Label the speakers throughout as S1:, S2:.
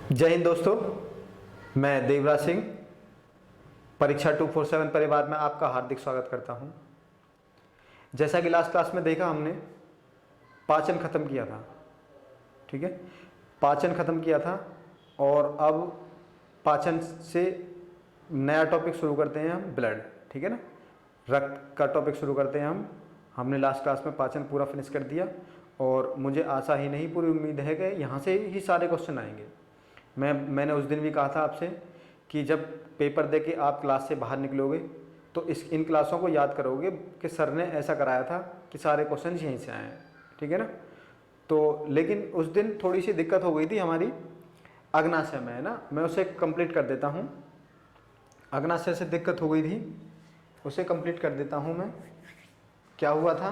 S1: जय हिंद दोस्तों, मैं देवराज सिंह परीक्षा 247 परिवार में आपका हार्दिक स्वागत करता हूं। जैसा कि लास्ट क्लास में देखा हमने पाचन खत्म किया था, ठीक है। पाचन खत्म किया था और अब पाचन से नया टॉपिक शुरू करते हैं हम, ब्लड, ठीक है ना। रक्त का टॉपिक शुरू करते हैं हमने लास्ट क्लास में पाचन पूरा फिनिश कर दिया और मुझे आशा ही नहीं पूरी उम्मीद है कि यहाँ से ही सारे क्वेश्चन आएंगे। मैंने उस दिन भी कहा था आपसे कि जब पेपर दे के आप क्लास से बाहर निकलोगे तो इन क्लासों को याद करोगे कि सर ने ऐसा कराया था कि सारे क्वेश्चन यहीं से आए हैं, ठीक है ना। तो लेकिन उस दिन थोड़ी सी दिक्कत हो गई थी हमारी अग्नाशय में, है ना। मैं उसे कंप्लीट कर देता हूँ। अग्नाशय से दिक्कत हो गई थी, उसे कंप्लीट कर देता हूँ मैं। क्या हुआ था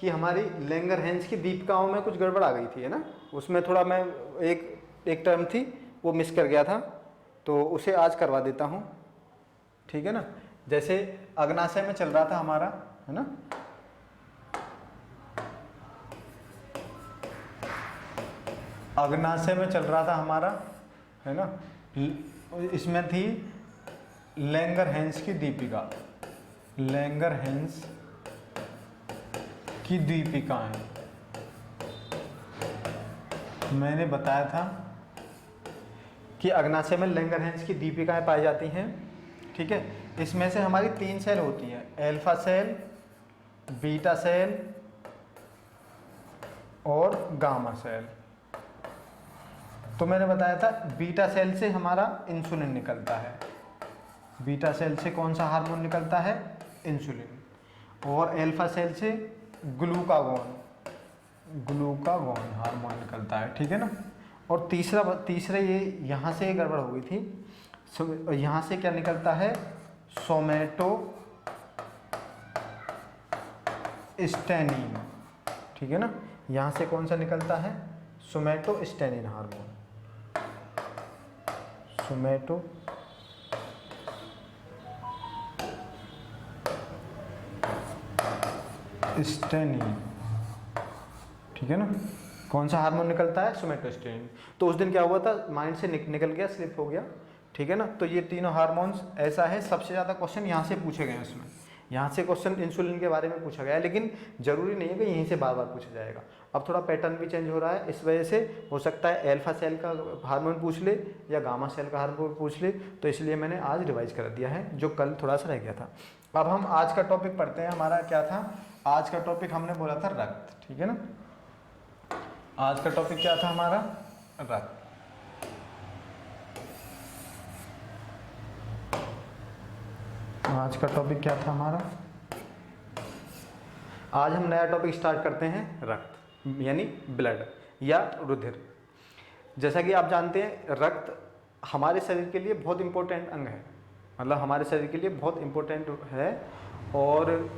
S1: कि हमारी लैंगरहैंस की दीपिकाओं में कुछ गड़बड़ आ गई थी, है ना। उसमें थोड़ा मैं एक टर्म थी वो मिस कर गया था, तो उसे आज करवा देता हूँ, ठीक है ना। जैसे अग्नाशय में चल रहा था हमारा, है ना। अग्नाशय में चल रहा था हमारा, है ना। इसमें थी लैंगरहैंस की दीपिका, लैंगरहैंस की दीपिकाएं। मैंने बताया था कि अग्नाशय में लैंगरहैंस की दीपिकाएं पाई जाती हैं, ठीक है। इसमें से हमारी 3 सेल होती हैं, अल्फा सेल, बीटा सेल और गामा सेल। तो मैंने बताया था बीटा सेल से हमारा इंसुलिन निकलता है। बीटा सेल से कौन सा हार्मोन निकलता है? इंसुलिन। और अल्फा सेल से ग्लूकागॉन हार्मोन निकलता है, ठीक है ना। और तीसरा ये यहाँ से गड़बड़ हो गई थी। यहाँ से क्या निकलता है? सोमैटोस्टेनिन, ठीक है ना। यहाँ से कौन सा निकलता है? सोमैटोस्टेनिन हार्मोन, सोमैटोस्टेनिन, ठीक है ना। कौन सा हार्मोन निकलता है? सोमैटोस्टेनिन। तो उस दिन क्या हुआ था, माइंड से निकल गया, स्लिप हो गया, ठीक है ना। तो ये तीनों हार्मोन्स ऐसा है, सबसे ज़्यादा क्वेश्चन यहाँ से पूछे गए उसमें। यहाँ से क्वेश्चन इंसुलिन के बारे में पूछा गया है, लेकिन जरूरी नहीं है कि यहीं से बार बार पूछा जाएगा। अब थोड़ा पैटर्न भी चेंज हो रहा है, इस वजह से हो सकता है अल्फा सेल का हार्मोन पूछ ले या गामा सेल का हार्मोन पूछ ले, तो इसलिए मैंने आज रिवाइज कर दिया है, जो कल थोड़ा सा रह गया था। अब हम आज का टॉपिक पढ़ते हैं। हमारा क्या था आज का टॉपिक? हमने बोला था रक्त, ठीक है ना। आज का टॉपिक क्या था हमारा? रक्त। आज का टॉपिक क्या था हमारा? आज हम नया टॉपिक स्टार्ट करते हैं, रक्त, यानी ब्लड या रुधिर। जैसा कि आप जानते हैं रक्त हमारे शरीर के लिए बहुत इंपॉर्टेंट अंग है, मतलब हमारे शरीर के लिए बहुत इंपॉर्टेंट है, और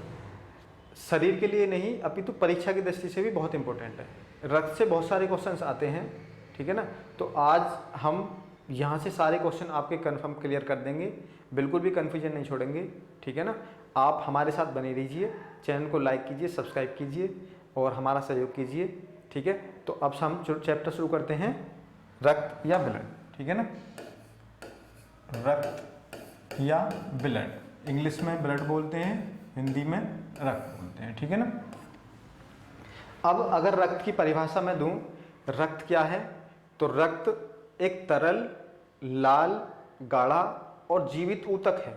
S1: शरीर के लिए नहीं अपितु परीक्षा की दृष्टि से भी बहुत इंपॉर्टेंट है। रक्त से बहुत सारे क्वेश्चंस आते हैं, ठीक है ना। तो आज हम यहाँ से सारे क्वेश्चन आपके कंफर्म क्लियर कर देंगे, बिल्कुल भी कन्फ्यूजन नहीं छोड़ेंगे, ठीक है ना। आप हमारे साथ बने रहिए, चैनल को लाइक कीजिए, सब्सक्राइब कीजिए और हमारा सहयोग कीजिए, ठीक है। तो अब हम चैप्टर शुरू करते हैं, रक्त या ब्लड, ठीक है ना। रक्त या ब्लड, इंग्लिश में ब्लड बोलते हैं, हिंदी में रक्त बोलते हैं, ठीक है ना। अब अगर रक्त की परिभाषा मैं दूं, रक्त क्या है, तो रक्त एक तरल, लाल, गाढ़ा और जीवित ऊतक है।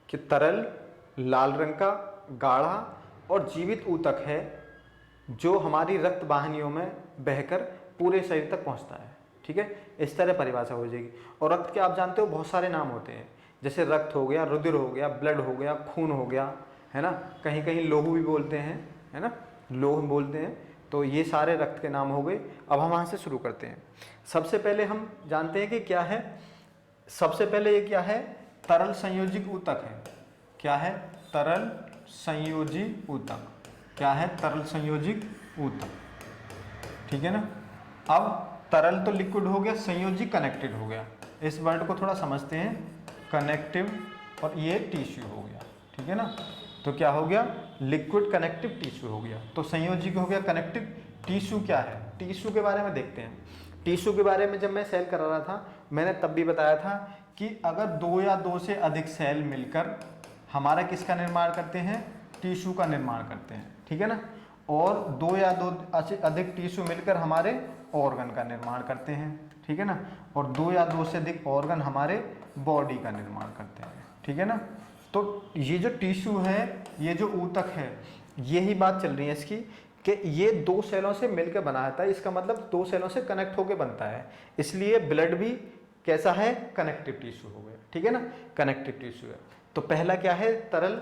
S1: कि तरल, लाल रंग का, गाढ़ा और जीवित ऊतक है जो हमारी रक्त वाहिनियों में बहकर पूरे शरीर तक पहुंचता है, ठीक है। इस तरह परिभाषा हो जाएगी। और रक्त के आप जानते हो बहुत सारे नाम होते हैं, जैसे रक्त हो गया, रुधिर हो गया, ब्लड हो गया, खून हो गया, है ना। कहीं कहीं लोहू भी बोलते हैं, है ना, लोह बोलते हैं। तो ये सारे रक्त के नाम हो गए। अब हम वहाँ से शुरू करते हैं। सबसे पहले हम जानते हैं कि क्या है, सबसे पहले ये क्या है? तरल संयोजिक ऊतक है। क्या है? तरल संयोजी ऊतक। क्या है? तरल संयोजिक ऊतक, ठीक है ना। अब तरल तो लिक्विड हो गया, संयोजी कनेक्टेड हो गया। इस वर्ड को थोड़ा समझते हैं, कनेक्टिव, और ये टिश्यू हो गया, ठीक है ना। तो क्या हो गया? लिक्विड कनेक्टिव टिश्यू हो गया। तो संयोजी हो गया कनेक्टिव, टिश्यू क्या है? टिश्यू के बारे में देखते हैं। टिश्यू के बारे में जब मैं सेल करा रहा था मैंने तब भी बताया था कि अगर 2 या 2 से अधिक सेल मिलकर हमारा किसका निर्माण करते हैं, टिश्यू का निर्माण करते हैं, ठीक है ना। और 2 या 2 से अधिक टिश्यू मिलकर हमारे ऑर्गन का निर्माण करते हैं, ठीक है ना। और 2 या 2 से अधिक ऑर्गन हमारे बॉडी का निर्माण करते हैं, ठीक है ना। तो ये जो टिश्यू है, ये जो ऊतक है, यही बात चल रही है इसकी कि ये 2 सेलों से मिलकर बना था। इसका मतलब 2 सेलों से कनेक्ट होकर बनता है, इसलिए ब्लड भी कैसा है, कनेक्टिव टिश्यू हो गया, ठीक है ना, कनेक्टिव टिश्यू है। तो पहला क्या है, तरल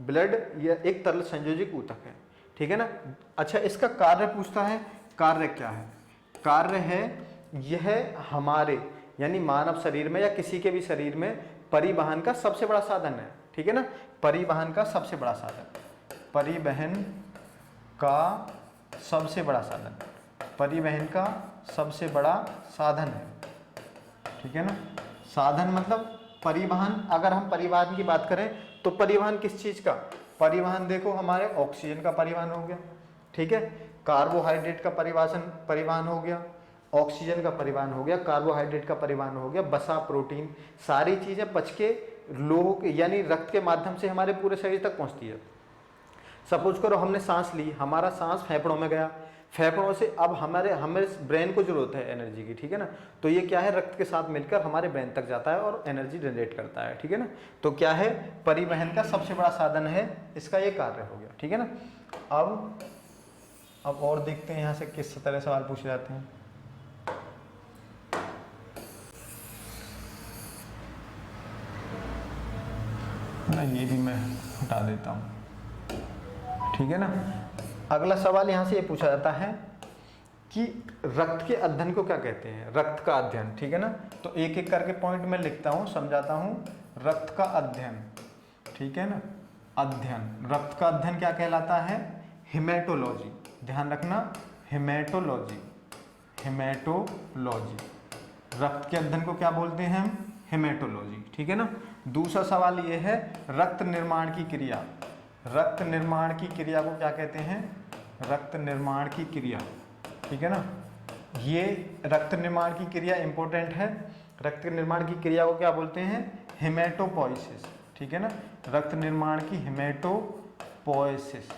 S1: ब्लड, या एक तरल संयोजित ऊतक है, ठीक है ना। अच्छा, इसका कार्य पूछता है, कार्य क्या है, कार्य है यह हमारे यानी मानव शरीर में या किसी के भी शरीर में परिवहन का सबसे बड़ा साधन है, ठीक है ना, परिवहन का सबसे बड़ा साधन, परिवहन का सबसे बड़ा साधन, परिवहन का सबसे बड़ा साधन है, ठीक है ना। साधन मतलब परिवहन, अगर हम परिवहन की बात करें तो परिवहन किस चीज़ का, परिवहन देखो हमारे ऑक्सीजन का परिवहन हो गया, ठीक है, कार्बोहाइड्रेट का परिवहन हो गया, ऑक्सीजन का परिवहन हो गया, कार्बोहाइड्रेट का परिवहन हो गया, वसा, प्रोटीन, सारी चीज़ें पच के लोह यानी रक्त के माध्यम से हमारे पूरे शरीर तक पहुंचती है। सपोज करो हमने सांस ली, हमारा सांस फेफड़ों में गया, फेफड़ों से अब हमें ब्रेन को जरूरत है एनर्जी की, ठीक है ना। तो ये क्या है, रक्त के साथ मिलकर हमारे ब्रेन तक जाता है और एनर्जी जनरेट करता है, ठीक है ना। तो क्या है, परिवहन का सबसे बड़ा साधन है, इसका ये कार्य हो गया, ठीक है ना। अब और देखते हैं यहाँ से किस तरह सवाल पूछे जाते हैं। ना ये भी मैं हटा देता हूँ, ठीक है ना। अगला सवाल यहाँ से ये पूछा जाता है कि रक्त के अध्ययन को क्या कहते हैं, रक्त का अध्ययन, ठीक है ना। तो एक एक करके पॉइंट में लिखता हूँ, समझाता हूँ। रक्त का अध्ययन, ठीक है ना, अध्ययन, रक्त का अध्ययन क्या कहलाता है, हेमेटोलॉजी, ध्यान रखना, हेमेटोलॉजी, हेमेटोलॉजी, रक्त के अध्ययन को क्या बोलते हैं हम, हेमेटोलॉजी, ठीक है ना। दूसरा सवाल ये है, रक्त निर्माण की क्रिया, रक्त निर्माण की क्रिया को क्या कहते हैं, रक्त निर्माण की क्रिया, ठीक है ना। ये रक्त निर्माण की क्रिया इंपॉर्टेंट है, रक्त निर्माण की क्रिया को क्या बोलते हैं, हेमेटोपोइसिस, ठीक है ना, रक्त निर्माण की हेमेटोपोइसिस,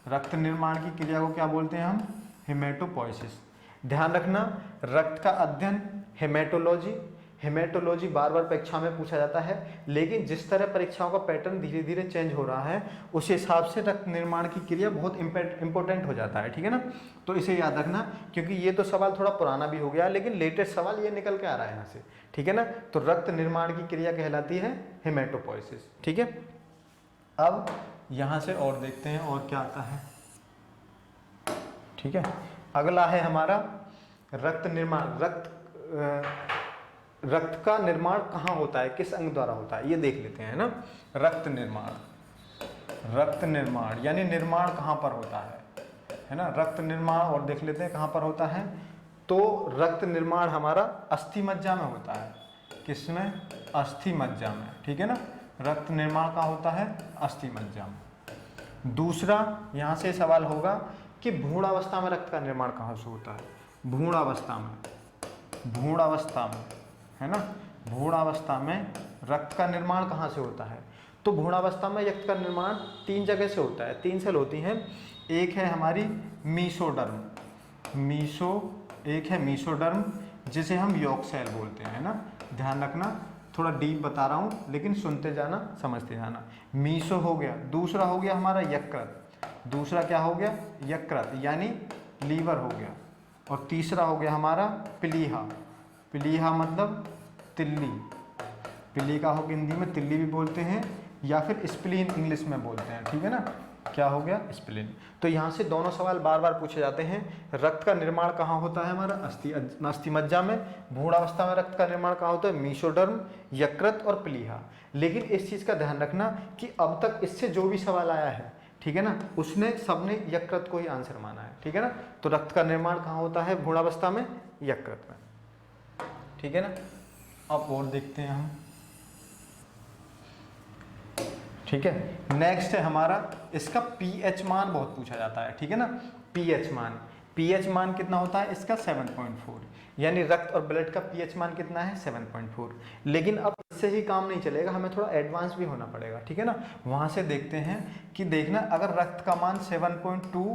S1: रक्त निर्माण की क्रिया को क्या बोलते हैं हम, हेमेटोपोइसिस। ध्यान रखना, रक्त का अध्ययन हेमेटोलॉजी, हेमेटोलॉजी बार बार परीक्षा में पूछा जाता है, लेकिन जिस तरह परीक्षाओं का पैटर्न धीरे धीरे चेंज हो रहा है उस हिसाब से रक्त निर्माण की क्रिया बहुत इंपॉर्टेंट हो जाता है, ठीक है ना। तो इसे याद रखना, क्योंकि ये तो सवाल थोड़ा पुराना भी हो गया लेकिन लेटेस्ट सवाल ये निकल के आ रहा है यहाँ से, ठीक है ना। तो रक्त निर्माण की क्रिया कहलाती है हेमेटोपोइसिस, ठीक है। अब यहाँ से और देखते हैं और क्या आता है, ठीक है। अगला है हमारा रक्त निर्माण, रक्त का निर्माण कहाँ होता है, किस अंग द्वारा होता है, ये देख लेते हैं ना। रक्त निर्माण, रक्त निर्माण यानी निर्माण कहाँ पर होता है ना, रक्त निर्माण, और देख लेते हैं कहाँ पर होता है। तो रक्त निर्माण हमारा अस्थि मज्जा में होता है, किसमें, अस्थि मज्जा में, ठीक है ना। रक्त निर्माण कहाँ होता है, अस्थि मज्जा में। दूसरा यहाँ से सवाल होगा कि भ्रूणावस्था में रक्त का निर्माण कहाँ से होता है, भ्रूणावस्था में, भ्रूणावस्था में, है ना, भ्रूणावस्था में रक्त का निर्माण कहाँ से होता है। तो भ्रूणावस्था में रक्त का निर्माण 3 जगह से होता है, 3 सेल होती हैं। एक है हमारी मीसोडर्म, एक है मीसोडर्म जिसे हम यॉर्क सेल बोलते हैं ना, ध्यान रखना, थोड़ा डीप बता रहा हूँ लेकिन सुनते जाना, समझते जाना। मीसो हो गया, दूसरा हो गया हमारा यकृत, दूसरा क्या हो गया, यकृत यानी लीवर हो गया, और तीसरा हो गया हमारा प्लीहा, प्लीहा मतलब तिल्ली, प्लीहा हो हिंदी में तिल्ली भी बोलते हैं, या फिर स्प्लीन इंग्लिश में बोलते हैं, ठीक है ना, क्या हो गया, स्प्लीन। तो यहाँ से दोनों सवाल बार बार पूछे जाते हैं। रक्त का निर्माण कहाँ होता है हमारा, अस्थि मज्जा में। भ्रूणावस्था में रक्त का निर्माण कहाँ होता है, मीसोडर्म, यकृत और प्लीहा। लेकिन इस चीज़ का ध्यान रखना कि अब तक इससे जो भी सवाल आया है, ठीक है ना, उसने सबने यकृत को ही आंसर माना है, ठीक है ना। तो रक्त का निर्माण कहाँ होता है, भ्रूणावस्था में, यकृत में, ठीक है ना। अब और देखते हैं हम, ठीक है। नेक्स्ट है हमारा, इसका पीएच मान बहुत पूछा जाता है, ठीक है ना, पीएच मान, पीएच मान कितना होता है इसका 7.4, यानी रक्त और ब्लड का पीएच मान कितना है 7.4। लेकिन अब इससे ही काम नहीं चलेगा, हमें थोड़ा एडवांस भी होना पड़ेगा, ठीक है ना। वहाँ से देखते हैं कि देखना अगर रक्त का मान 7.2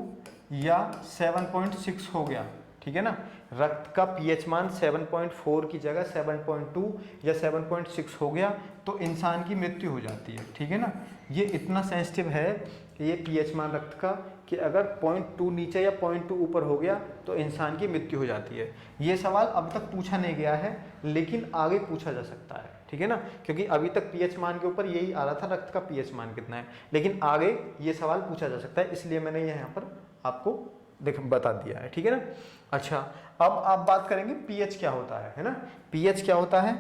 S1: या 7.6 हो गया, ठीक है ना, रक्त का पीएच मान 7.4 की जगह 7.2 या 7.6 हो गया तो इंसान की मृत्यु हो जाती है, ठीक है ना। ये इतना सेंसिटिव है कि ये पीएच मान रक्त का कि अगर 0.2 नीचे या 0.2 ऊपर हो गया तो इंसान की मृत्यु हो जाती है। ये सवाल अब तक पूछा नहीं गया है लेकिन आगे पूछा जा सकता है, ठीक है ना, क्योंकि अभी तक पीएच मान के ऊपर यही आ रहा था रक्त का पीएच मान कितना है, लेकिन आगे ये सवाल पूछा जा सकता है, इसलिए मैंने यहाँ पर आपको बता दिया है, ठीक है ना। अच्छा, अब आप बात करेंगे पीएच क्या होता है ना। पीएच क्या होता है,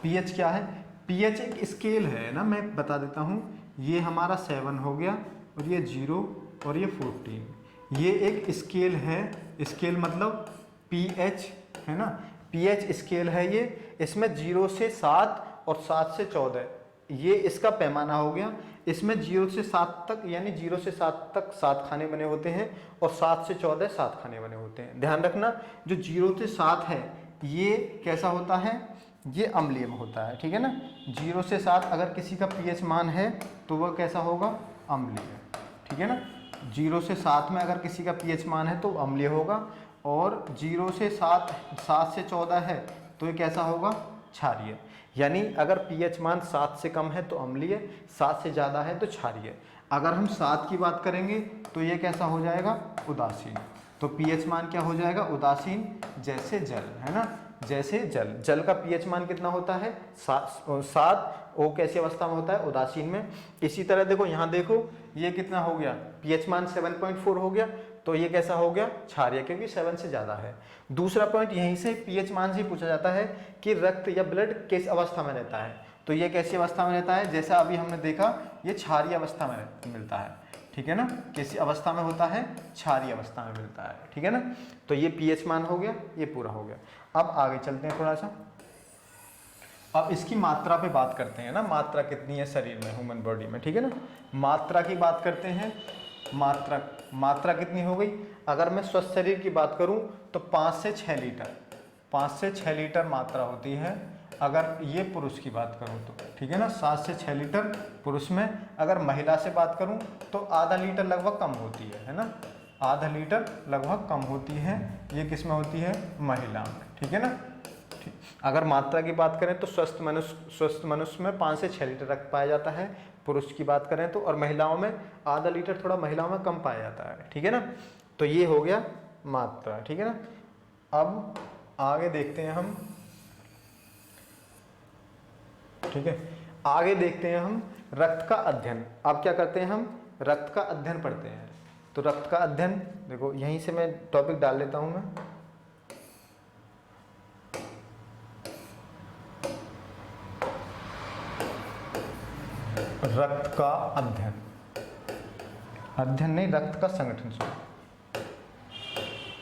S1: पीएच क्या है, पीएच एक स्केल है ना, मैं बता देता हूँ। ये हमारा 7 हो गया और ये 0 और ये 14, ये एक स्केल है। स्केल मतलब पीएच है ना, पीएच स्केल है ये। इसमें 0 से 7 और 7 से 14 ये इसका पैमाना हो गया। इसमें 0 से 7 तक यानी 0 से 7 तक 7 खाने बने होते हैं और 7 से 14 7 खाने बने होते हैं। ध्यान रखना जो 0 से 7 है ये कैसा होता है, ये अम्लीय में होता है, ठीक है ना। 0 से 7 अगर किसी का पीएच मान है तो वह कैसा होगा, अम्लीय, ठीक है ना। 0 से 7 में अगर किसी का पीएच मान है तो अम्लीय होगा, और 0 से 7 7 से 14 है तो ये कैसा होगा, क्षारीय। यानी अगर पीएच मान 7 से कम है तो अम्लीय, 7 से ज़्यादा है तो क्षारीय। अगर हम 7 की बात करेंगे तो ये कैसा हो जाएगा, उदासीन। तो पीएच मान क्या हो जाएगा, उदासीन, जैसे जल है ना, जैसे जल। जल का पीएच मान कितना होता है, 7। वो कैसी अवस्था में होता है, उदासीन में। इसी तरह देखो यहाँ देखो ये कितना हो गया, पीएच मान 7.4 हो गया तो ये कैसा हो गया, क्षारीय, क्योंकि 7 से ज़्यादा है। दूसरा पॉइंट यहीं से पीएच मान से ही पूछा जाता है कि रक्त या ब्लड किस अवस्था में रहता है, तो ये कैसी अवस्था में रहता है, जैसा अभी हमने देखा ये क्षारीय अवस्था में मिलता है, ठीक है ना। किसी अवस्था में होता है, क्षारीय अवस्था में मिलता है, ठीक है ना। तो ये पीएच मान हो गया, ये पूरा हो गया। अब आगे चलते हैं थोड़ा सा, अब इसकी मात्रा पे बात करते हैं ना, मात्रा कितनी है शरीर में, ह्यूमन बॉडी में, ठीक है ना। मात्रा की बात करते हैं। मात्रा कितनी हो गई, अगर मैं स्वस्थ शरीर की बात करूं तो 5 से 6 लीटर, 5 से 6 लीटर मात्रा होती है। अगर ये पुरुष की बात करूं तो, ठीक है ना, 7 से 6 लीटर पुरुष में। अगर महिला से बात करूं तो आधा लीटर लगभग कम होती है ना, आधा लीटर लगभग कम होती है। ये किस में होती है, महिला में, ठीक है ना। अगर मात्रा की बात करें तो स्वस्थ मनुष्य में 5 से 6 लीटर रक्त पाया जाता है, पुरुष की बात करें तो, और महिलाओं में आधा लीटर, थोड़ा महिलाओं में कम पाया जाता है, ठीक है ना। तो ये हो गया मात्रा, ठीक है ना। अब आगे देखते हैं हम, ठीक है, आगे देखते हैं हम रक्त का अध्ययन। अब क्या करते हैं, हम रक्त का अध्ययन पढ़ते हैं। तो रक्त का अध्ययन देखो, यहीं से मैं टॉपिक डाल लेता हूं मैं। रक्त का अध्ययन, अध्ययन नहीं, रक्त का संगठन,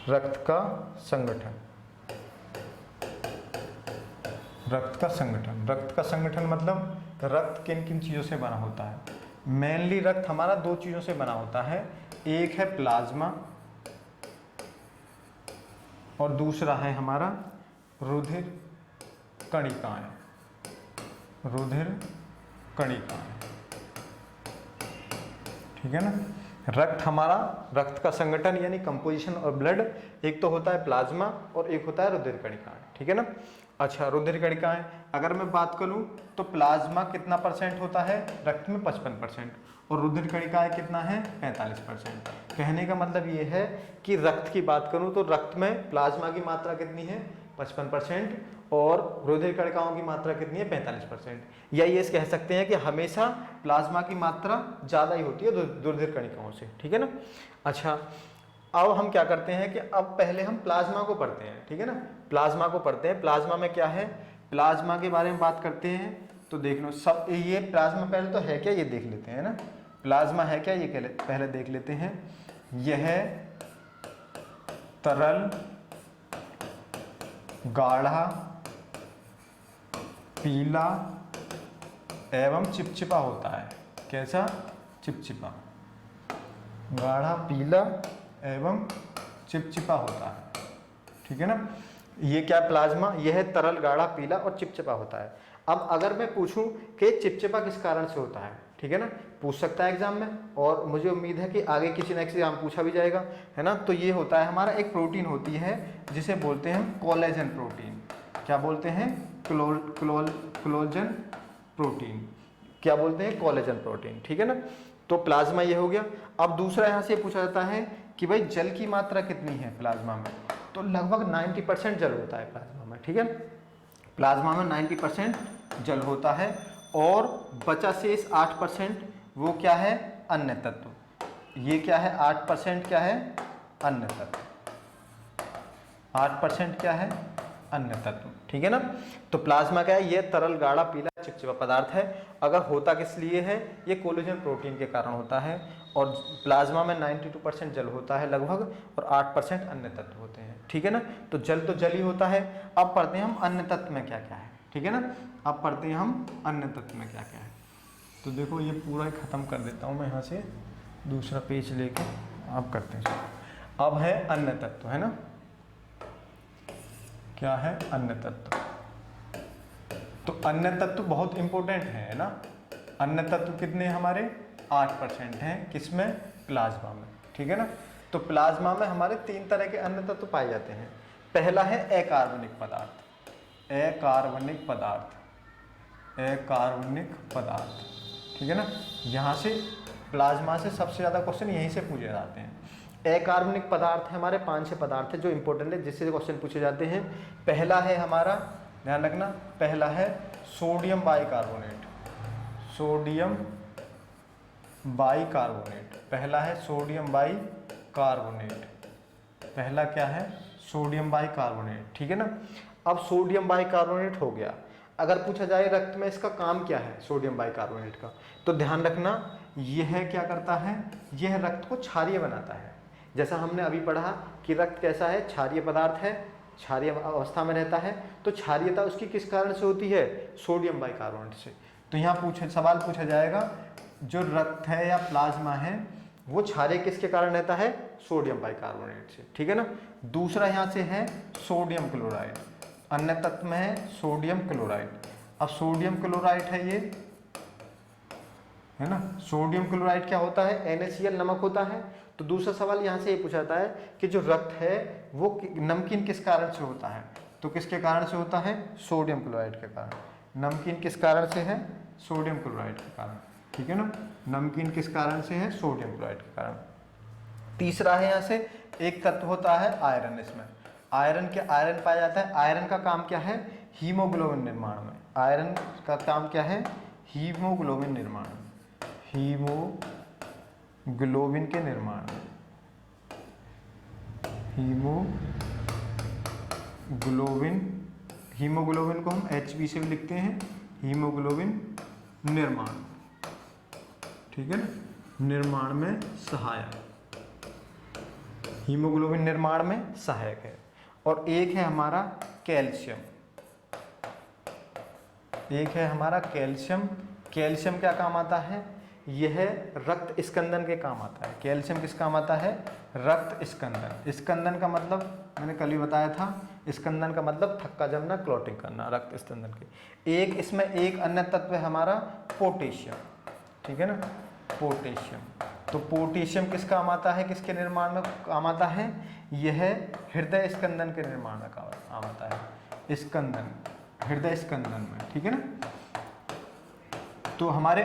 S1: रक्त का संगठन, रक्त का संगठन। रक्त का संगठन मतलब रक्त किन किन चीज़ों से बना होता है। मेनली रक्त हमारा 2 चीज़ों से बना होता है, एक है प्लाज्मा और दूसरा है हमारा रुधिर कणिकाएं, रुधिर कणिकाएं, ठीक है ना। रक्त हमारा, रक्त का संगठन यानी कंपोजिशन और ब्लड, एक तो होता है प्लाज्मा और एक होता है रुधिर कणिकाएं, ठीक है ना। अच्छा, रुधिर कणिकाएं अगर मैं बात करूं तो प्लाज्मा कितना % होता है, रक्त में 55%, और रुधिर कणिकाएं कितना है, 45%। कहने का मतलब ये है कि रक्त की बात करूं तो रक्त में प्लाज्मा की मात्रा कितनी है, 55%, और रुधिर कणिकाओं की मात्रा कितनी है, 45%। या ये कह सकते हैं कि हमेशा प्लाज्मा की मात्रा ज़्यादा ही होती है रुधिर कणिकाओं से, ठीक है ना। अच्छा, अब हम क्या करते हैं कि अब पहले हम प्लाज्मा को पढ़ते हैं, ठीक है ना। प्लाज्मा को पढ़ते हैं। प्लाज्मा में क्या है, प्लाज्मा के बारे में बात करते हैं। तो देख लो सब, ये प्लाज्मा पहले तो है क्या, ये देख लेते हैं ना। प्लाज्मा है क्या, ये पहले देख लेते हैं। यह तरल, गाढ़ा, पीला एवं चिपचिपा होता है। कैसा, चिपचिपा, गाढ़ा, पीला एवं चिपचिपा होता है। ठीक है ना, ये क्या प्लाज्मा, यह है तरल गाढ़ा पीला और चिपचिपा होता है। अब अगर मैं पूछूं कि चिपचिपा किस कारण से होता है, ठीक है ना, पूछ सकता है एग्जाम में, और मुझे उम्मीद है कि आगे किसी न किसी एग्जाम पूछा भी जाएगा, है ना। तो ये होता है हमारा एक प्रोटीन होती है जिसे बोलते हैं हम कोलेजन प्रोटीन। क्या बोलते हैं? Collagen protein. क्या बोलते हैं? Collagen protein. ठीक है ना, तो प्लाज्मा ये हो गया। अब दूसरा यहाँ से पूछा जाता है कि भाई जल की मात्रा कितनी है प्लाज्मा में, तो लगभग 90% जल होता है प्लाज्मा में। ठीक है, प्लाज्मा में 90% जल होता है और बचा शेष 8% वो क्या है? अन्य तत्व। ये क्या है? 8% क्या है? अन्य तत्व। 8% क्या है? अन्य तत्व। ठीक है ना, तो प्लाज्मा क्या है? ये तरल गाढ़ा पीला चिपचिपा पदार्थ है। अगर होता किस लिए है? ये कोलेजन प्रोटीन के कारण होता है। और प्लाज्मा में 92% जल होता है लगभग, और 8% अन्य तत्व होते हैं। ठीक है ना, तो जल ही होता है। अब पढ़ते हैं हम अन्य तत्व में क्या क्या है। ठीक है ना, अब पढ़ते हैं हम अन्य तत्व में क्या क्या है। तो देखो ये पूरा ख़त्म कर देता हूँ मैं यहाँ से, दूसरा पेज लेके आप करते हैं। अब है अन्य तत्व, है ना। क्या है? अन्य तत्व। तो अन्य तत्व बहुत इंपॉर्टेंट है ना। अन्य तत्व कितने हमारे? 8% हैं। किसमें? प्लाज्मा में। ठीक है ना, तो प्लाज्मा में हमारे 3 तरह के अन्य तत्व पाए जाते हैं। पहला है अकार्बनिक पदार्थ। अकार्बनिक पदार्थ, अकार्बनिक पदार्थ। ठीक है ना, यहाँ से प्लाज्मा से सबसे ज़्यादा क्वेश्चन यहीं से पूछे जाते हैं। अकार्बनिक पदार्थ हमारे 5-6 पदार्थ है जो इंपॉर्टेंट है, जिससे क्वेश्चन पूछे जाते हैं। पहला है हमारा, ध्यान रखना, पहला है सोडियम बाइकार्बोनेट। सोडियम बाइकार्बोनेट, पहला है सोडियम बाइकार्बोनेट। पहला क्या है? Sodium bicarbonate. ठीक है ना, अब सोडियम बाइकार्बोनेट हो गया। अगर पूछा जाए रक्त में इसका काम क्या है सोडियम बाइकार्बोनेट का, तो ध्यान रखना यह क्या करता है? यह रक्त को क्षारीय बनाता है। जैसा हमने अभी पढ़ा कि रक्त कैसा है? क्षारीय पदार्थ है, क्षारीय अवस्था में रहता है। तो क्षारीयता उसकी किस कारण से होती है? सोडियम बाइकार्बोनेट से। तो यहाँ सवाल पूछा जाएगा, जो रक्त है या प्लाज्मा है वो क्षारीय किसके कारण रहता है? सोडियम बाइकार्बोनेट से। ठीक है ना, दूसरा यहाँ से है सोडियम क्लोराइड। अन्य तत्व में है सोडियम क्लोराइड। अब सोडियम क्लोराइड है ये, है ना। सोडियम क्लोराइड क्या होता है? NaCl नमक होता है। तो दूसरा सवाल यहाँ से ये पूछा जाता है कि जो रक्त है वो नमकीन किस कारण से होता है? तो किसके कारण से होता है? सोडियम क्लोराइड के कारण। नमकीन किस कारण से है? सोडियम क्लोराइड के कारण। ठीक है ना, नमकीन किस कारण से है? सोडियम क्लोराइड के कारण। तीसरा है यहाँ से एक तत्व होता है आयरन। इसमें आयरन पाया जाता है। आयरन का काम क्या है? हीमोग्लोबिन निर्माण में। आयरन का काम क्या है? हीमोग्लोबिन निर्माण में, हीमोग्लोबिन के निर्माण में। हीमोग्लोबिन को हम HB से भी लिखते हैं, हीमोग्लोबिन निर्माण। ठीक है ना, निर्माण में सहायक, हीमोग्लोबिन निर्माण में सहायक है। और एक है हमारा कैल्शियम, एक है हमारा कैल्शियम। कैल्शियम क्या काम आता है? यह रक्त स्कंदन के काम आता है। कैल्शियम किस काम आता है? रक्त स्कंदन। स्कंदन का मतलब मैंने कल ही बताया था, स्कंदन का मतलब थक्का जमना, क्लॉटिंग करना, रक्त स्कंदन के। एक इसमें एक अन्य तत्व है हमारा पोटेशियम। ठीक है ना, पोटेशियम। तो पोटेशियम किस काम आता है? किसके निर्माण में काम आता है? यह हृदय स्कंदन के निर्माण में काम आता है। स्कंदन, हृदय स्कंदन में। ठीक है ना, तो हमारे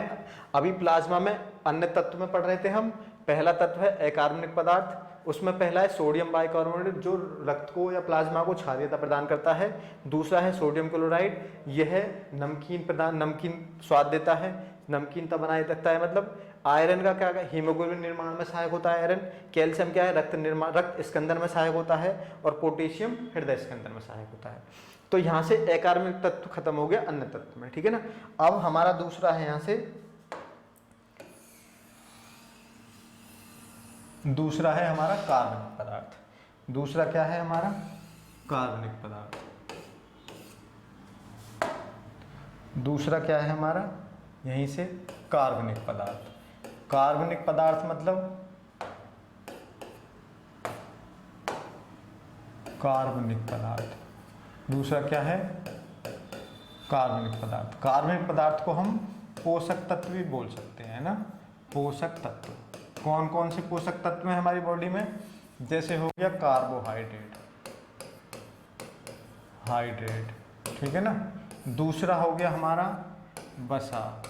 S1: अभी प्लाज्मा में अन्य तत्व में पढ़ रहे थे हम। पहला तत्व है अकार्बनिक पदार्थ, उसमें पहला है सोडियम बाइकार्बोनेट जो रक्त को या प्लाज्मा को क्षारीयता प्रदान करता है। दूसरा है सोडियम क्लोराइड, यह नमकीन स्वाद देता है, नमकीनता बनाए रखता है। मतलब आयरन का क्या है? हीमोग्लोबिन निर्माण में सहायक होता है आयरन। कैल्शियम क्या है? रक्त स्कंदन में सहायक होता है। और पोटेशियम हृदय स्कंदन में सहायक होता है। तो यहाँ से अकार्बनिक तत्व खत्म हो गया अन्य तत्व में। ठीक है ना, अब हमारा दूसरा है यहाँ से, दूसरा है हमारा कार्बनिक पदार्थ। दूसरा क्या है हमारा? कार्बनिक पदार्थ। दूसरा क्या है हमारा? यहीं से कार्बनिक पदार्थ। कार्बनिक पदार्थ मतलब कार्बनिक पदार्थ। दूसरा क्या है? कार्बनिक पदार्थ। कार्बनिक पदार्थ को हम पोषक तत्व भी बोल सकते हैं, है ना। पोषक तत्व कौन कौन से पोषक तत्व हैं हमारी बॉडी में? जैसे हो गया कार्बोहाइड्रेट, ठीक है ना। दूसरा हो गया हमारा वसा,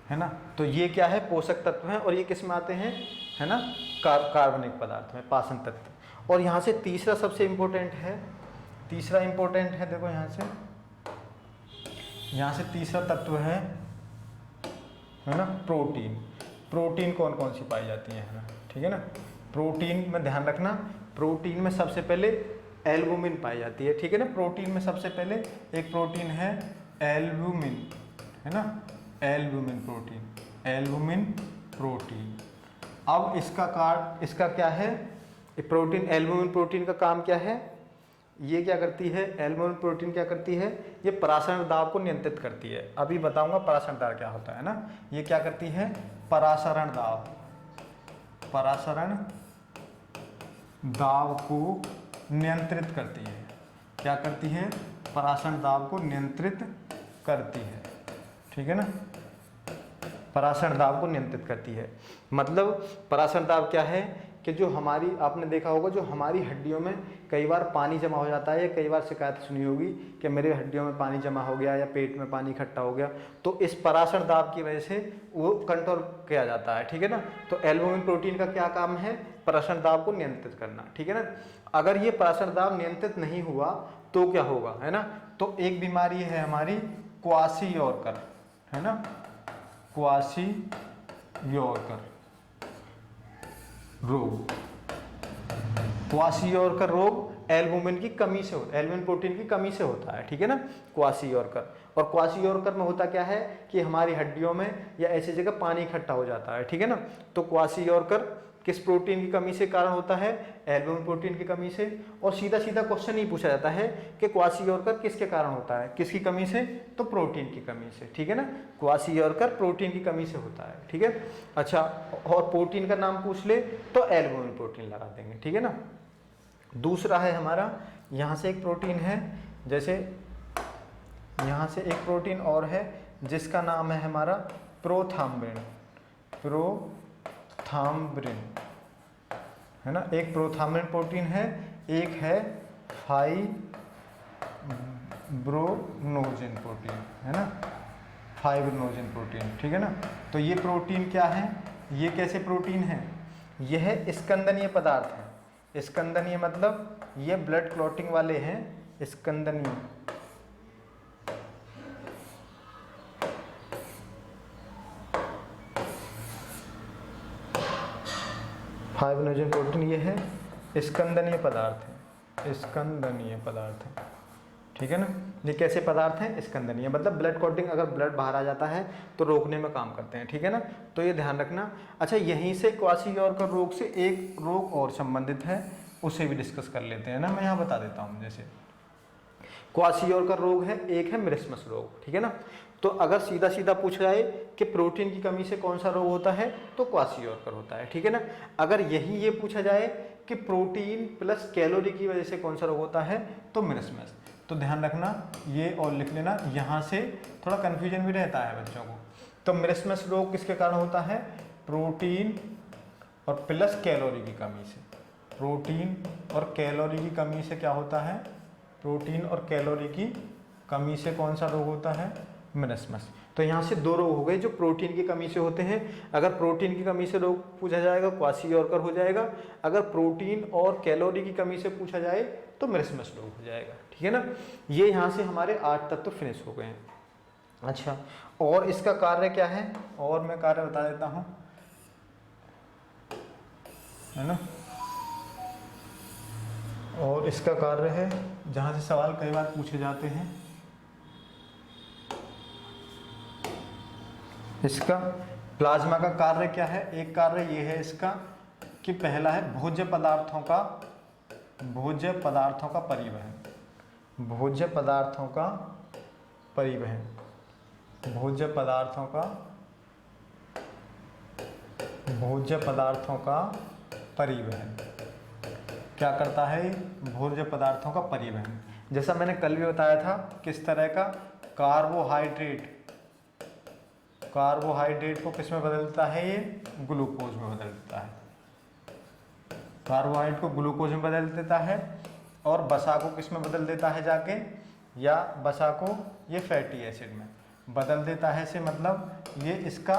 S1: है ना। तो ये क्या है? पोषक तत्व हैं और ये किस में आते हैं, है ना, कार्बनिक पदार्थ में, पाचन तत्व। और यहाँ से तीसरा सबसे इम्पोर्टेंट है, देखो यहाँ से तीसरा तत्व है ना, प्रोटीन। प्रोटीन कौन कौन सी पाई जाती है ना, ठीक है ना। प्रोटीन में ध्यान रखना, प्रोटीन में सबसे पहले एल्बुमिन पाई जाती है, ठीक है ना। प्रोटीन में सबसे पहले एक प्रोटीन है एल्बुमिन, है ना, एल्बुमिन प्रोटीन। अब इसका क्या है? प्रोटीन, एल्बुमिन प्रोटीन का काम क्या है? ये क्या करती है? एल्बुमिन प्रोटीन क्या करती है? ये परासरण दाब को नियंत्रित करती है। अभी बताऊंगा परासरण दाब क्या होता है ना। ये क्या करती है? परासरण दाब को नियंत्रित करती है। क्या करती है? परासरण दाब को नियंत्रित करती है, ठीक है ना। परासरण दाब को नियंत्रित करती है, मतलब परासरण दाब क्या है कि जो हमारी, आपने देखा होगा जो हमारी हड्डियों में कई बार पानी जमा हो जाता है, या कई बार शिकायत सुनी होगी कि मेरे हड्डियों में पानी जमा हो गया या पेट में पानी इकट्ठा हो गया, तो इस परासरण दाब की वजह से वो कंट्रोल किया जाता है, ठीक है ना। तो एल्बुमिन प्रोटीन का क्या काम है? परासरण दाब को नियंत्रित करना, ठीक है ना। अगर ये परासरण दाब नियंत्रित नहीं हुआ तो क्या होगा, है ना। तो एक बीमारी है हमारी क्वाशियोरकर, है ना, क्वाशियोरकर रोग। क्वाशियोरकर रोग एल्बुमिन की कमी से, एल्बुमिन प्रोटीन की कमी से होता है, ठीक है ना, क्वाशियोरकर। और क्वाशियोरकर में होता क्या है कि हमारी हड्डियों में या ऐसी जगह पानी इकट्ठा हो जाता है, ठीक है ना। तो क्वाशियोरकर किस प्रोटीन की कमी से कारण होता है? एल्बुमिन प्रोटीन की कमी से। और सीधा सीधा क्वेश्चन ही पूछा जाता है कि क्वाशियोरकर किसके कारण होता है? किसकी कमी से? तो प्रोटीन की कमी से, ठीक है ना। क्वाशियोरकर प्रोटीन की कमी से होता है, ठीक है। अच्छा, और प्रोटीन का नाम पूछ ले तो एल्बुमिन प्रोटीन लगा देंगे, ठीक है ना। दूसरा है हमारा, यहाँ से एक प्रोटीन है, जैसे यहाँ से एक प्रोटीन और है जिसका नाम है हमारा प्रोथाम्बिन, है ना। एक प्रोथाम्बिन प्रोटीन है, एक है फाइब्रोनोजेन प्रोटीन, है ना, फाइब्रोनोजेन प्रोटीन, ठीक है ना। तो ये प्रोटीन क्या है? ये कैसे प्रोटीन है? यह स्कंदनीय पदार्थ है। स्कंदनीय मतलब ये ब्लड क्लॉटिंग वाले हैं, स्कंदनीय। फाइब्रोनोजेन प्रोटीन ये है स्कंदनीय पदार्थ है, स्कंदनीय पदार्थ है, ठीक है ना। ये कैसे पदार्थ हैं? स्कंदनीय, मतलब ब्लड क्लॉटिंग, अगर ब्लड बाहर आ जाता है तो रोकने में काम करते हैं, ठीक है ना। तो ये ध्यान रखना। अच्छा, यहीं से क्वाशियोरकर रोग से एक रोग और संबंधित है, उसे भी डिस्कस कर लेते हैं ना। मैं यहाँ बता देता हूँ, जैसे क्वाशियोरकर रोग है, एक है मिरस्मस रोग, ठीक है ना। तो अगर सीधा सीधा पूछा जाए कि प्रोटीन की कमी से कौन सा रोग होता है, तो क्वाशियोरकर होता है, ठीक है ना। अगर यही ये पूछा जाए कि प्रोटीन प्लस कैलोरी की वजह से कौन सा रोग होता है, तो मिरस्मस। तो ध्यान रखना ये और लिख लेना, यहाँ से थोड़ा कन्फ्यूजन भी रहता है बच्चों को। तो मिरस्मस रोग किसके कारण होता है? प्रोटीन और प्लस कैलोरी की कमी से। प्रोटीन और कैलोरी की कमी से क्या होता है? प्रोटीन और कैलोरी की कमी से कौन सा रोग होता है? मिरस्मस। तो यहाँ से दो रोग हो गए जो प्रोटीन की कमी से होते हैं। अगर प्रोटीन की कमी से रोग पूछा जाएगा, क्वाशियोरकर हो जाएगा। अगर प्रोटीन और कैलोरी की कमी से पूछा जाए तो मिरस्मस रोग हो जाएगा, ठीक है ना। ये यहाँ से हमारे 8 तत्व फिनिश हो गए हैं। अच्छा, और इसका कार्य क्या है? और मैं कार्य बता देता हूँ, है ना। और इसका कार्य है, जहाँ से सवाल कई बार पूछे जाते हैं, इसका प्लाज्मा का कार्य क्या है? एक कार्य ये है इसका कि पहला है भोज्य पदार्थों का परिवहन, भोज्य पदार्थों का परिवहन, भोज्य पदार्थों का परिवहन। क्या करता है, भोज्य पदार्थों का परिवहन। जैसा मैंने कल भी बताया था, किस तरह का, कार्बोहाइड्रेट को किस में बदल देता है, ये ग्लूकोज में बदल देता है, कार्बोहाइड्रेट को ग्लूकोज में बदल देता है, और वसा को किस में बदल देता है जाके, या वसा को ये फैटी एसिड में बदल देता है, से मतलब ये इसका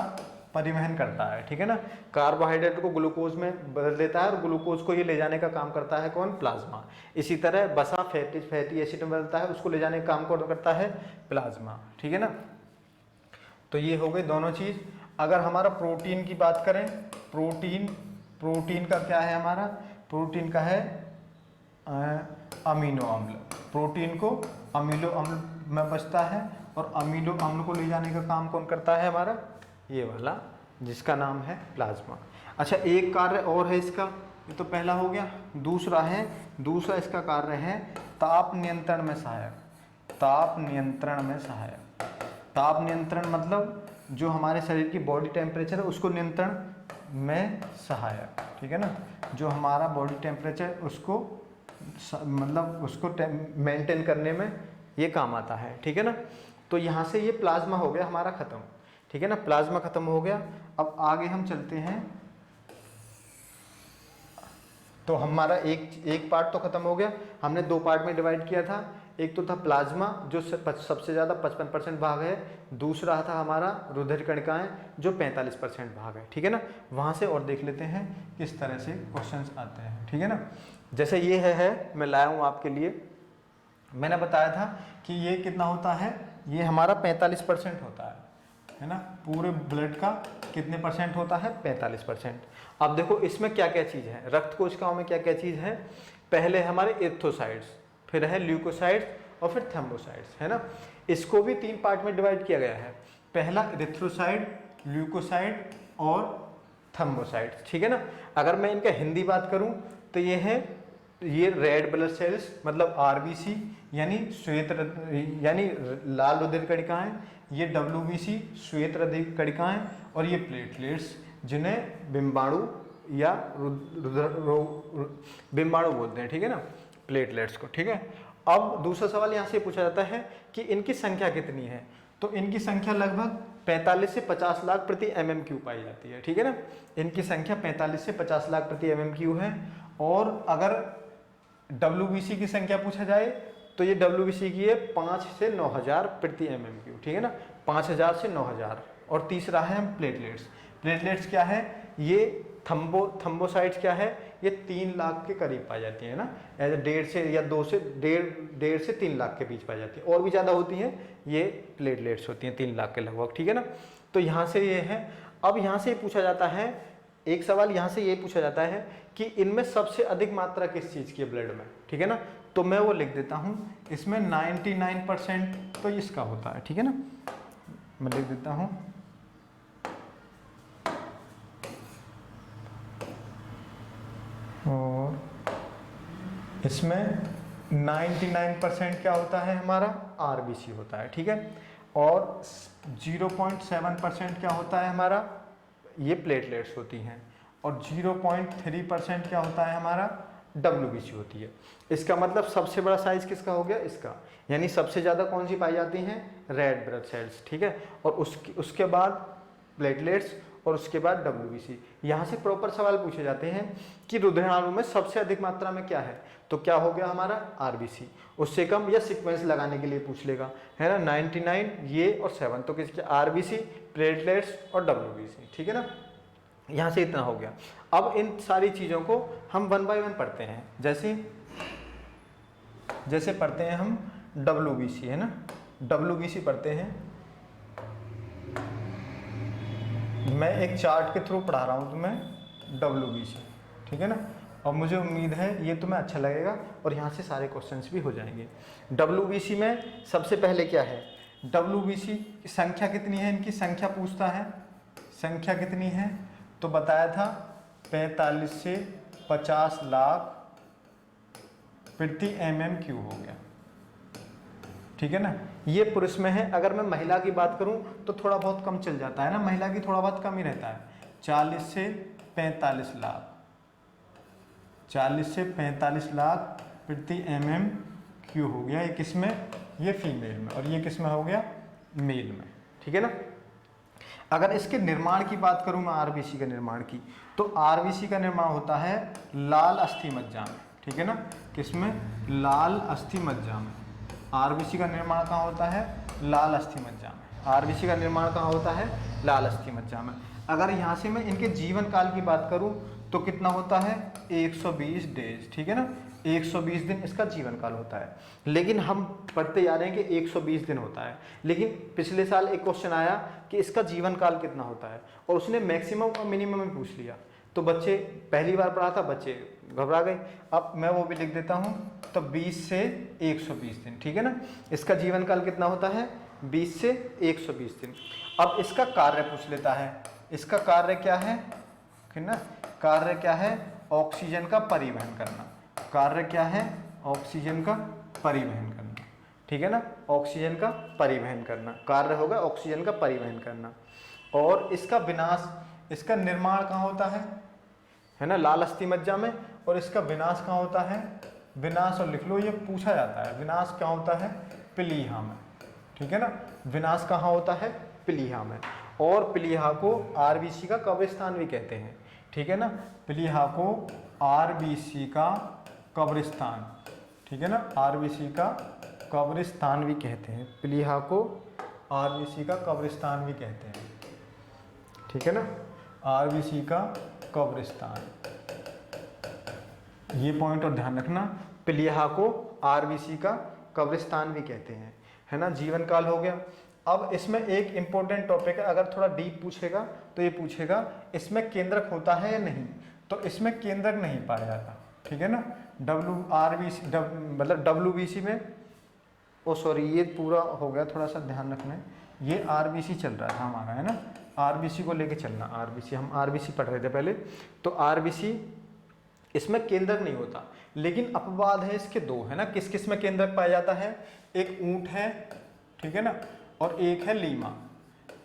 S1: परिवहन करता है, ठीक है ना। कार्बोहाइड्रेट को ग्लूकोज में बदल देता है और ग्लूकोज को ये ले जाने का काम करता है कौन, प्लाज्मा। इसी तरह वसा फैटी एसिड में बदलता है, उसको ले जाने का काम कौन करता है, प्लाज्मा, ठीक है ना। तो ये हो गई दोनों चीज। अगर हमारा प्रोटीन की बात करें, प्रोटीन का क्या है हमारा, प्रोटीन का है अमीनो अम्ल। प्रोटीन को अमीनो अम्ल में बचता है, और अमीनो अम्ल को ले जाने का काम कौन करता है हमारा, ये वाला, जिसका नाम है प्लाज्मा। अच्छा, एक कार्य और है इसका, ये तो पहला हो गया। दूसरा इसका कार्य है ताप नियंत्रण में सहायक। ताप नियंत्रण मतलब जो हमारे शरीर की बॉडी टेम्परेचर है उसको नियंत्रण में सहायक, ठीक है ना। जो हमारा बॉडी टेम्परेचर उसको मतलब उसको मेंटेन करने में ये काम आता है, ठीक है ना। तो यहाँ से ये प्लाज्मा हो गया हमारा खत्म, ठीक है ना, प्लाज्मा खत्म हो गया। अब आगे हम चलते हैं, तो हमारा एक पार्ट तो खत्म हो गया। हमने दो पार्ट में डिवाइड किया था, एक तो था प्लाज्मा जो सबसे ज़्यादा 55% भाग है, दूसरा था हमारा रुधिर कणिकाएं जो 45% भाग है, ठीक है ना। वहाँ से और देख लेते हैं किस तरह से क्वेश्चंस आते हैं, ठीक है ना। जैसे ये है मैं लाया हूँ आपके लिए, मैंने बताया था कि ये कितना होता है, ये हमारा 45% होता है ना। पूरे ब्लड का कितने परसेंट होता है, 45%। अब देखो इसमें क्या क्या चीज़ है, रक्त कोशिकाओं में क्या क्या चीज़ है। पहले हमारे एरिथ्रोसाइट्स, फिर है ल्यूकोसाइट्स और फिर थैम्बोसाइट्स, है ना। इसको भी 3 पार्ट में डिवाइड किया गया है, पहला एरिथ्रोसाइट, ल्यूकोसाइट और थैम्बोसाइट्स, ठीक है ना। अगर मैं इनका हिंदी बात करूं तो ये रेड ब्लड सेल्स मतलब आरबीसी यानी यानी लाल रुधिर कणिकाएं, ये डब्ल्यूबीसी श्वेत रुधिर कणिकाएं, और ये प्लेटलेट्स जिन्हें बिम्बाणु या बिम्बाणु बोलते हैं, ठीक है ना, प्लेटलेट्स को, ठीक है। अब दूसरा सवाल यहाँ से पूछा जाता है कि इनकी संख्या कितनी है, तो इनकी संख्या लगभग 45 से 50 लाख प्रति MMQ पाई जाती है, ठीक है ना। इनकी संख्या 45 से 50 लाख प्रति MMQ है। और अगर WBC की संख्या पूछा जाए तो ये WBC की है 5 से 9000 प्रति MMQ, ठीक है ना, 5000 से 9000। और तीसरा है प्लेटलेट्स क्या है, ये थम्बोसाइट्स क्या है, ये 3 लाख के करीब पाई जाती है ना, ऐसे 1.5 से 3 लाख के बीच पाई जाती है, और भी ज़्यादा होती हैं, ये प्लेटलेट्स होती हैं 3 लाख के लगभग, ठीक है ना। तो यहाँ से ये है। अब यहाँ से पूछा जाता है, एक सवाल यहाँ से ये पूछा जाता है कि इनमें सबसे अधिक मात्रा किस चीज़ की है ब्लड में, ठीक है ना। तो मैं वो लिख देता हूँ, इसमें 99% तो इसका होता है, ठीक है ना, मैं लिख देता हूँ। और इसमें 99% क्या होता है हमारा, आरबीसी होता है, ठीक है। और 0.7% क्या होता है हमारा, ये प्लेटलेट्स होती हैं। और 0.3% क्या होता है हमारा, WBC होती है। इसका मतलब सबसे बड़ा साइज किसका हो गया, इसका, यानी सबसे ज़्यादा कौन सी पाई जाती हैं, रेड ब्लड सेल्स, ठीक है। और उसके बाद प्लेटलेट्स और उसके बाद WBC। यहाँ से प्रॉपर सवाल पूछे जाते हैं कि रुधिराणु में सबसे अधिक मात्रा में क्या है, तो क्या हो गया हमारा RBC। उससे कम या सीक्वेंस लगाने के लिए पूछ लेगा, है ना, 99 ये और 7, तो किसके, RBC, प्लेटलेट्स और WBC, ठीक है ना। यहाँ से इतना हो गया। अब इन सारी चीज़ों को हम 1 बाय 1 पढ़ते हैं। जैसे पढ़ते हैं हम WBC, है ना, WBC पढ़ते हैं। मैं एक चार्ट के थ्रू पढ़ा रहा हूँ तुम्हें WBC, ठीक है ना। और मुझे उम्मीद है ये तुम्हें अच्छा लगेगा और यहाँ से सारे क्वेश्चंस भी हो जाएंगे। WBC में सबसे पहले क्या है, WBC की संख्या कितनी है, इनकी संख्या पूछता है, संख्या कितनी है, तो बताया था 45 से 50 लाख प्रति MMQ हो गया, ठीक है ना। ये पुरुष में है। अगर मैं महिला की बात करूं तो थोड़ा बहुत कम चल जाता है ना, महिला की थोड़ा बहुत कम ही रहता है, 40 से 45 लाख 40 से 45 लाख प्रति mm³ हो गया। ये किस में? ये फीमेल में, और ये किस में हो गया? मेल में। ठीक है ना। अगर इसके निर्माण की बात करूं मैं, आरबीसी के निर्माण की, तो आरबीसी का निर्माण होता है लाल अस्थि मज्जा में। ठीक है ना, किसमें? लाल अस्थि मज्जा में। आरबीसी का निर्माण कहाँ होता है? लाल अस्थि मज्जा में। आरबीसी का निर्माण कहाँ होता है? लाल अस्थि मज्जा में। अगर यहाँ से मैं इनके जीवन काल की बात करूं तो कितना होता है? 120 डेज। ठीक है ना, 120 दिन इसका जीवन काल होता है। लेकिन हम पढ़ते जा रहे हैं कि 120 दिन होता है, लेकिन पिछले साल एक क्वेश्चन आया कि इसका जीवन काल कितना होता है, और उसने मैक्सिमम और मिनिमम में पूछ लिया। तो बच्चे, पहली बार पढ़ा था, बच्चे घबरा गए। अब मैं वो भी लिख देता हूँ, तो 20 से 120 दिन। ठीक है ना, इसका जीवन काल कितना होता है? 20 से 120 दिन। अब इसका कार्य पूछ लेता है। इसका कार्य क्या है? ठीक ना, कार्य क्या है? ऑक्सीजन का परिवहन करना। कार्य क्या है? ऑक्सीजन का परिवहन करना। ठीक है ना, ऑक्सीजन का परिवहन करना कार्य होगा, ऑक्सीजन का परिवहन करना। और इसका विनाश, इसका निर्माण कहाँ होता है ना? लाल अस्थि मज्जा में। और इसका विनाश कहाँ होता है? विनाश, और लिख लो, ये पूछा जाता है, विनाश क्या होता है? प्लीहा में। ठीक है ना, विनाश कहाँ होता है? प्लीहा में। और प्लीहा को आरबीसी का कब्रिस्तान भी कहते हैं। ठीक है ना, प्लीहा को आरबीसी का कब्रिस्तान, ठीक है ना, आरबीसी का कब्रिस्तान भी कहते हैं। प्लीहा को आरबीसी का कब्रिस्तान भी कहते हैं। ठीक है ना, आरबीसी का कब्रिस्तान, ये पॉइंट और ध्यान रखना। प्लीहा को आरबीसी का कब्रिस्तान भी कहते हैं, है ना। जीवन काल हो गया। अब इसमें एक इंपॉर्टेंट टॉपिक है, अगर थोड़ा डीप पूछेगा तो ये पूछेगा इसमें केंद्रक होता है या नहीं। तो इसमें केंद्रक नहीं पाया जाता। ठीक है ना, मतलब डब्ल्यूबीसी में, ओ सॉरी, ये पूरा हो गया, थोड़ा सा ध्यान रखना। ये आरबीसी चल रहा था हमारा, है ना, आरबीसी को लेके चलना। आरबीसी, हम आरबीसी पढ़ रहे थे पहले, तो आरबीसी इसमें केंद्रक नहीं होता। लेकिन अपवाद है इसके दो, है ना। किस किस में केंद्रक पाया जाता है? एक ऊंट है, ठीक है ना, और एक है लीमा।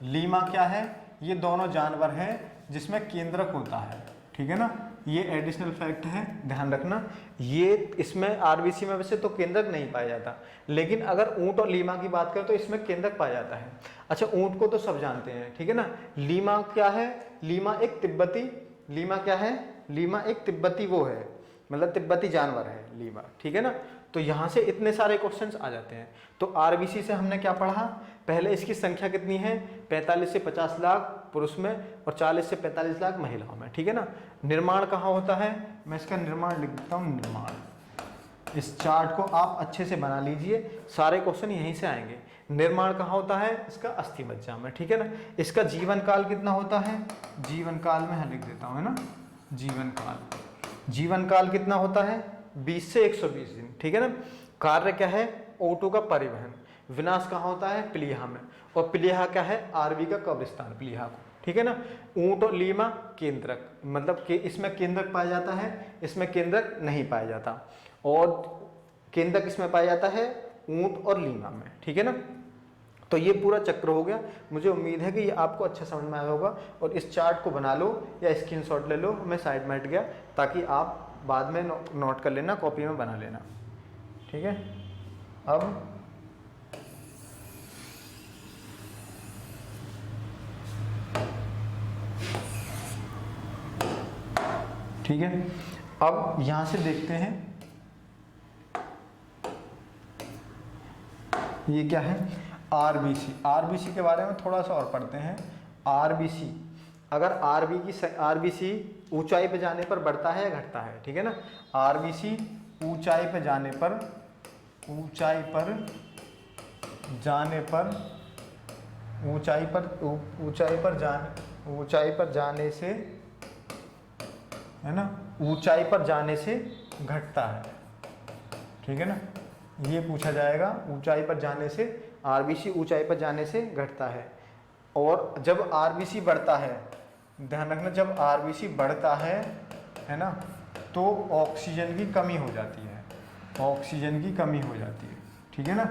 S1: लीमा क्या है? ये दोनों जानवर हैं जिसमें केंद्रक होता है। ठीक है ना, ये एडिशनल फैक्ट है, ध्यान रखना। ये इसमें आरबीसी में वैसे तो केंद्रक नहीं पाया जाता, लेकिन अगर ऊंट और लीमा की बात करें तो इसमें केंद्रक पाया जाता है। अच्छा, ऊंट को तो सब जानते हैं, ठीक है ना। लीमा क्या है? लीमा एक तिब्बती, लीमा क्या है? लीमा एक तिब्बती वो है, मतलब तिब्बती जानवर है लीमा। ठीक है ना, तो यहाँ से इतने सारे क्वेश्चंस आ जाते हैं। तो आरबीसी से हमने क्या पढ़ा? पहले इसकी संख्या कितनी है? 45 से 50 लाख पुरुष में और 40 से 45 लाख महिलाओं में। ठीक है ना। निर्माण कहाँ होता है? मैं इसका निर्माण लिख देता हूँ, निर्माण। इस चार्ट को आप अच्छे से बना लीजिए, सारे क्वेश्चन यहीं से आएंगे। निर्माण कहाँ होता है? इसका अस्थि मज्जा में। ठीक है ना। इसका जीवन काल कितना होता है? जीवन काल में लिख देता हूँ, है ना, जीवन काल। जीवन काल कितना होता है? 20 से 120 दिन। ठीक है ना। कार्य क्या है? O2 का परिवहन। विनाश कहाँ होता है? प्लीहा में। और प्लीहा क्या है? आरबी का कब्रिस्तान, प्लीहा को। ठीक है ना। ऊंट और लीमा केंद्रक, मतलब कि इसमें केंद्रक पाया जाता है, इसमें केंद्रक नहीं पाया जाता। और केंद्रक इसमें पाया जाता है ऊंट और लीमा में। ठीक है ना। तो ये पूरा चक्र हो गया। मुझे उम्मीद है कि ये आपको अच्छा समझ में आया होगा। और इस चार्ट को बना लो या स्क्रीनशॉट ले लो, मैं साइड में हट गया, ताकि आप बाद में नोट कर लेना, कॉपी में बना लेना। ठीक है। अब ठीक है, अब यहां से देखते हैं ये क्या है? आरबीसी। आरबीसी के बारे में थोड़ा सा और पढ़ते हैं। आरबीसी, अगर आरबीसी ऊंचाई पे जाने पर बढ़ता है या घटता है? ठीक है ना। आरबीसी ऊंचाई पे जाने पर, ऊंचाई पर जाने पर, ऊंचाई पर जाने से, है ना, ऊंचाई पर जाने से घटता है। ठीक है ना, ये पूछा जाएगा। ऊंचाई पर जाने से, आरबीसी ऊंचाई पर जाने से घटता है। और जब आरबीसी बढ़ता है, ध्यान रखना, जब आरबीसी बढ़ता है ना, तो ऑक्सीजन की कमी हो जाती है। ऑक्सीजन की कमी हो जाती है। ठीक है ना।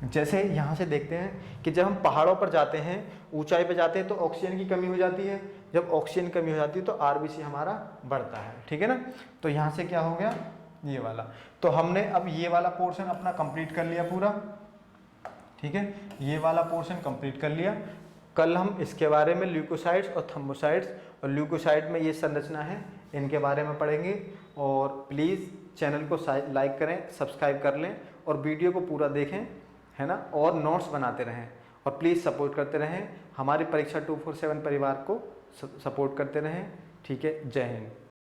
S1: जैसे यहाँ से देखते हैं कि जब हम पहाड़ों पर जाते हैं, ऊंचाई पे जाते हैं, तो ऑक्सीजन की कमी हो जाती है। जब ऑक्सीजन की कमी हो जाती है तो आरबीसी हमारा बढ़ता है, ठीक है ना। तो यहाँ से क्या हो गया, ये वाला। तो हमने अब ये वाला पोर्शन अपना कंप्लीट कर लिया पूरा, ठीक है, ये वाला पोर्शन कंप्लीट कर लिया। कल हम इसके बारे में ल्यूकोसाइट्स और थ्रोम्बोसाइट्स, और ल्यूकोसाइट में ये संरचना है, इनके बारे में पढ़ेंगे। और प्लीज़ चैनल को लाइक करें, सब्सक्राइब कर लें और वीडियो को पूरा देखें, है ना, और नोट्स बनाते रहें। और प्लीज़ सपोर्ट करते रहें, हमारी परीक्षा 247 परिवार को सपोर्ट करते रहें, ठीक है। जय हिंद।